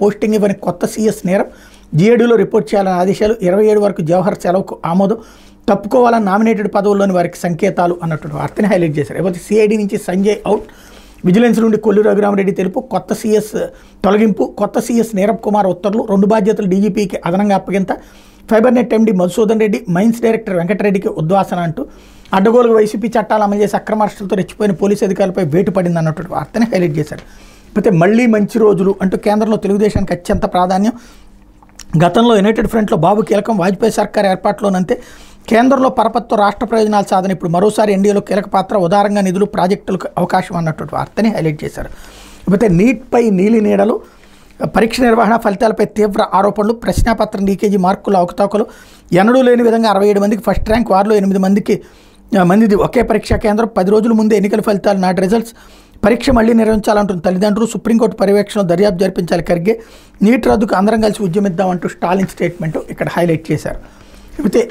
Posting ఇవ్వని కొత్త CS నేరం, జీఏడీలో రిపోర్ట్ చేయాలని ఆదేశాలు, 27 వరకు జవహర్ సెలవుకు ఆమోదం, తప్పుకోవాలని నామినేటెడ్ పదవుల్లోని వారికి సంకేతాలు అన్నట్టు వార్తని హైలైట్ చేశారు. లేకపోతే సిఐడి నుంచి సంజయ్ అవుట్, విజిలెన్స్ నుండి కొల్లు రఘురామరెడ్డి తెలుపు, కొత్త సీఎస్ తొలగింపు, కొత్త సీఎస్ నీరబ్ కుమార్ ఉత్తర్వులు, 2 బాధ్యతలు డీజీపీకి అదనంగా అప్పగింత, Fibernet MD Madhusudan Reddy, mines director వెంకటరెడ్డికి ఉద్వాసన అంటూ అడ్డగోలుగా వైసీపీ చట్టాలు అమలు చేసి అక్రమ అరెస్టులతో రెచ్చిపోయిన పోలీసు అధికారులపై వేటు పడింది అన్నట్టు వార్తని హైలైట్ చేశారు. అయితే మళ్ళీ మంచి రోజులు అంటూ కేంద్రంలో తెలుగుదేశానికి అత్యంత ప్రాధాన్యం, గతంలో యునైటెడ్ ఫ్రంట్లో బాబు కీలకం, వాజ్పేయి సర్కార్ ఏర్పాటులోనంతే కేంద్రంలో పరపతితో రాష్ట్ర ప్రయోజనాల సాధన, ఇప్పుడు మరోసారి ఎన్డీఏలో కీలక పాత్ర, ఉదారంగా నిధులు ప్రాజెక్టులకు అవకాశం అన్నటువంటి వార్తని హైలైట్ చేశారు. అయితే నీట్పై నీలి నీడలు, పరీక్ష నిర్వహణ ఫలితాలపై తీవ్ర ఆరోపణలు, ప్రశ్నాపత్రం లీకేజీ, మార్కుల అవకతవకలు, ఎన్నడూ లేని విధంగా 67 మందికి ఫస్ట్ ర్యాంక్, వారిలో 8 మందిది ఒకే పరీక్షా కేంద్రం, 10 రోజుల ముందే ఎన్నికల ఫలితాలు నాటి రిజల్ట్స్, పరీక్ష మళ్లీ నిర్వహించాలంటున్న తల్లిదండ్రులు, సుప్రీంకోర్టు పర్యవేక్షణ దర్యాప్తు జరిపించాలి ఖర్గే, నీట్ రద్దుకు అందరం కలిసి ఉద్యమిద్దామంటూ స్టాలిన్ స్టేట్మెంట్ ఇక్కడ హైలైట్ చేశారు. అయితే